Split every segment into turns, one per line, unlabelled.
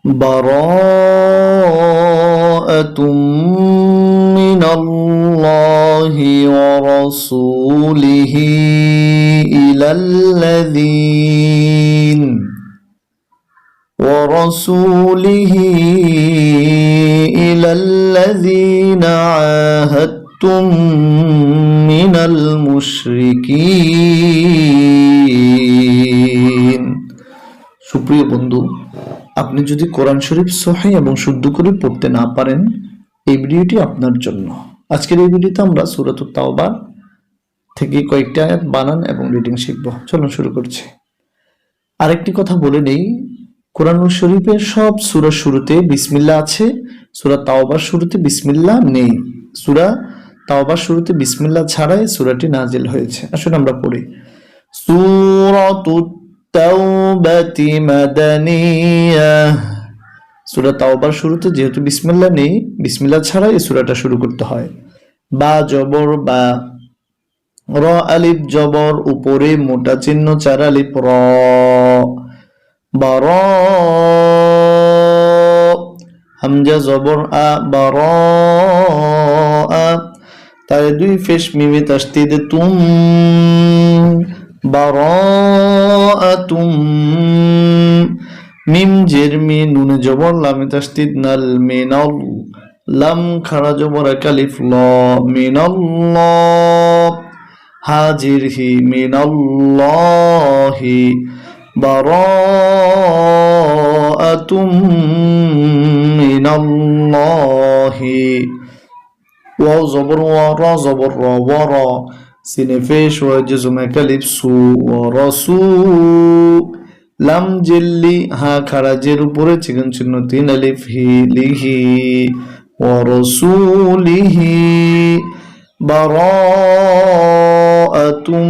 বারাআতুম মিনাল্লাহি ওয়া রাসূলিহি إلى الذين عاهدتم من المشركين সুপ্রিয় বন্ধু, আপনি যদি কোরআন শরীফ সহিহ এবং শুদ্ধ করে পড়তে না পারেন, এই ভিডিওটি আপনার জন্য। আজকের এই ভিডিওতে আমরা সূরাতুত তাওবা থেকে কয়েকটি আয়াত বানান এবং রিডিং শিখব। চলুন শুরু করছি। আরেকটি কথা বলে নেই, কোরআন শরীফের সব সূরার শুরুতে বিসমিল্লাহ আছে, সূরা তাওবার শুরুতে বিসমিল্লাহ নেই। সূরা তাওবার শুরুতে বিসমিল্লাহ ছাড়াই সূরাটি নাজিল হয়েছে। আসুন আমরা পড়ি। সূরাতুত তাওবাতি মাদানিয়াহ। সূরা তাওবার শুরুতে যেহেতু বিসমিল্লাহ নেই, বিসমিল্লাহ ছাড়াই এই সূরাটা শুরু করতে হয়। বা জবর বা, র আলিফ জবর, উপরে মোটা চিহ্ন চার আলিফ র, বার, হামজা জবর আ, বার, তাই দুই ফেশ মিমে তাসদীদ তুম, বারাআতুম, মিম জের মি, নুনে জবর লামে তাসদীদ নাল, মিনাল, লাম খাড়া জবর আলিফ ল, মিনাল্লাহ, হাজির হি, মিনাল্লাহি, বারাআতুম মিনাল্লাহি, ওয়াও জবর ওয়া, রা জবর র, ওয়ারা, সিনে ফেশ ওয়া জজম আলিফ সু, ওয়ারাসু, লাম জিল্লি, হা খাড়া জের উপরে চিকন চিহ্ন তিন আলিফ, হি লিহি, ওয়ারাসুলিহি, বারাআতুম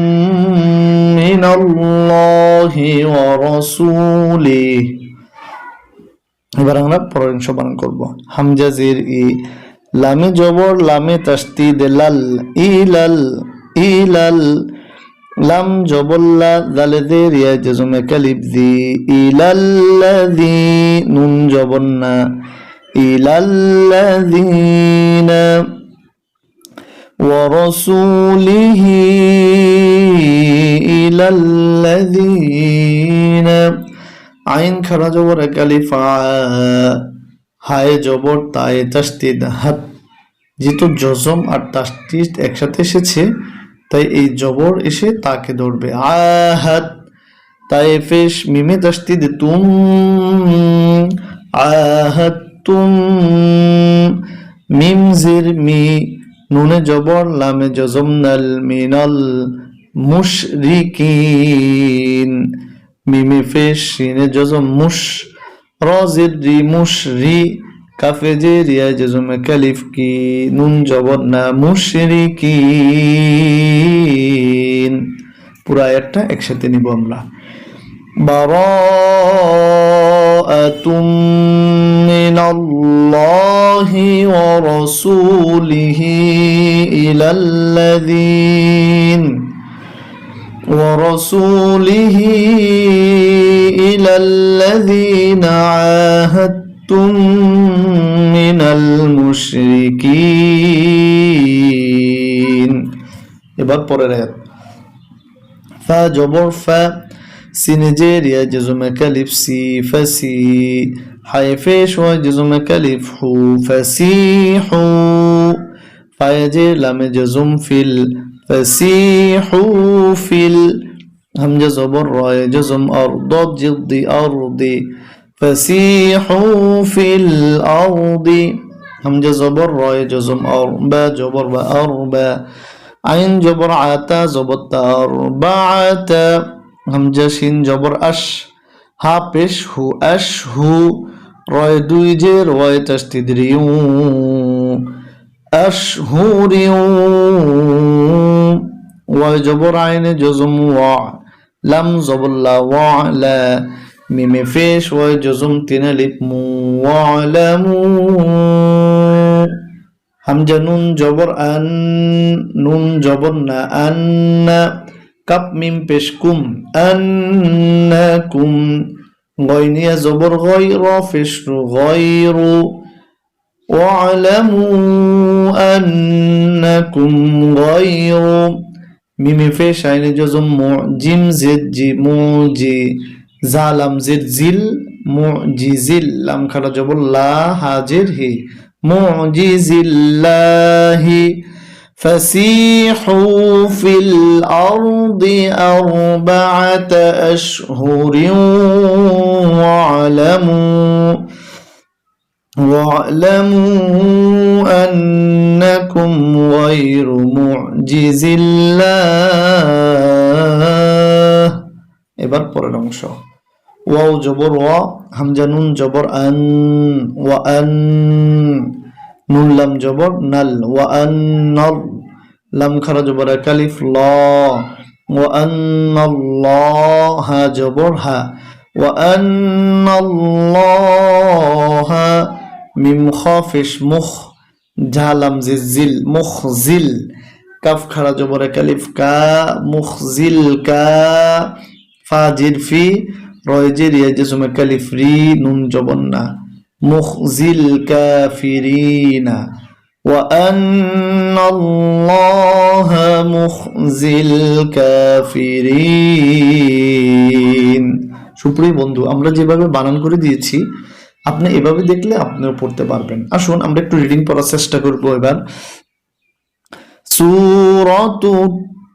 মিনাল্লাহি ওয়া রাসূলিহি। এবার আমরা পরের অংশ বানান করব। হামজা জের ই, লামে জবর লামে তাসদীদ লাল, ইলাল, ইলাল, লাম জবল্লা, দালে জের ইয়া জজম আলিফ জি, ইলাল্লাযী, নুন জবর না, ইলাল্লাযীনা, ورسوله إلى الذين, আইন খাড়া জবর এক আলিফ আ, হায় জবর তায়ে তাসদীদ হাত, যেহেতু জজম আর তাসদীদ একসাথে এসেছে তাই এই জবর এসে তাকে ধরবে। আহাত, তায়ে ফেশ মিমে তাসদীদ তুম, আহাতুম, মিম জির মি, নুনে জবর লামে জজম নাল, মিনাল মুশরিকিন, মিমে ফেশ সিনে জজম মুশ, র জির রি, মুশরি, কাফে জের ইয়া জজম আলিফ কি, নুন জবর না, মুশরিকিন। পুরো আয়াতটা একসাথে নিব আমরা। বারাআতুম মিনাল্লাহি ওয়া রাসূলিহি ইলাল্লাযীনা আহাদতুম মিনাল মুশরিকিন। এবার পরের আয়াত। ফা জবর ফা, সিনে জের ইয়া জজম আলিফ সি, ফাসি, হায়ে ফেশ ওয়া জজম আলিফ হু, ফাসিহু, ফায়ে জের লামে জজম ফিল, ফাসিহু ফিল, হামজা জবর রা জজম আর, দাদ জিদ্দি আরদি, ফাসিহু ফিল আরদি, হামজা জবর রা জজম আর, বা জবর বা আরবা, আইন জবর আতা জবর তার, বাআতা, হামজা শিন জবর আশ, হা পেশ হু, আশ হু, রয় দুই জের ওয়াই তাসদীদ রিউ, আশহুরিউ, ওয়াই জবর আইনে জজম ওয়া, লাম জবর লা, ওয়ালা, মিমে ফেশ ওয়াই জজম তিন আলিফ মু, ওয়ালামু, হামজা নুন জবর আন, নুন জবর না, আন্না, কাপ মিম পেশ কুম, আন্নাকুম, গয়নিয়া জবর গয়র পেশরু গয়রু ওয়ালামু আন্নাকুম গয়রু মিমে পেশ আইনে জজম মু জিম জেদ জি মুজি জালাম জেদ জিল মুজিজিল লাম খারা জবর লা হাজির হি মুজিজিল্লাহি فسيحوا في الأرض أربعة أشهر واعلموا أنكم غير معجز الله এবার পরের অংশ ওয়াও জবর ওয়া হামজা নুন জবর আন ওয়া আন নুন লাম জবর নাল ওয়া আন্নাল লাম খারা জবর কালিফ ল ওয়া আন্নাল্লাহ হা জবর হা ওয়া আন্নাল্লাহা মিম খাফিশ মুখ জালাম জিল মুখজিল কাফ খারা জবর কালিফ কা মুখজিল কা ফাজির ফি রয়জির ইয়াজুম কালিফ রি নুন জবর না মুখজিল কাফিরিনা ওয়া আন্নাল্লাহা মুখজিল কাফিরিন। সুপ্রিয় বন্ধু, আমরা যেভাবে বানান করে দিয়েছি আপনি এভাবে দেখলে আপনিও পড়তে পারবেন। আসুন আমরা একটু রিডিং পড়ার চেষ্টা করব। এবার সূরাতু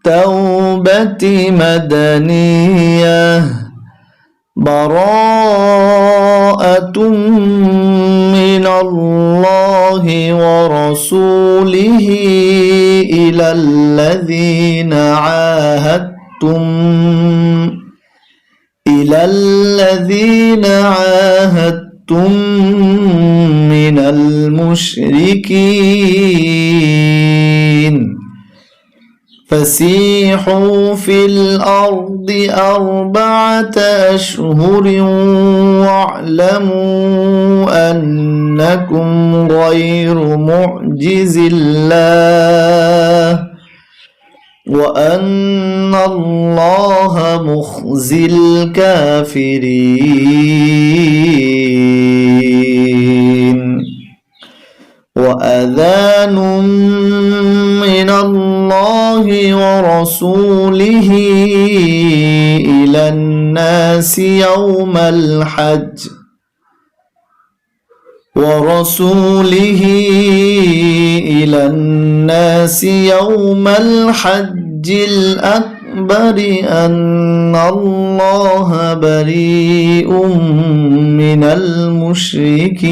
তাওবাতি মাদানিয়াহ বারাআতুম মিনাল্লাহি ওয়া রাসূলিহি ইলাল্লাযীনা আহাদতুম من المشركين فسيحوا في الأرض أربعة أشهر واعلموا أنكم غير معجز الله وأن الله مخزي الكافرين وأذان من الله ورسوله إلى الناس يوم الحج ورسوله إلى الناس يوم الحج الأكبر أن الله بريء من المشركين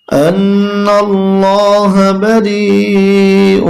أن الله بريء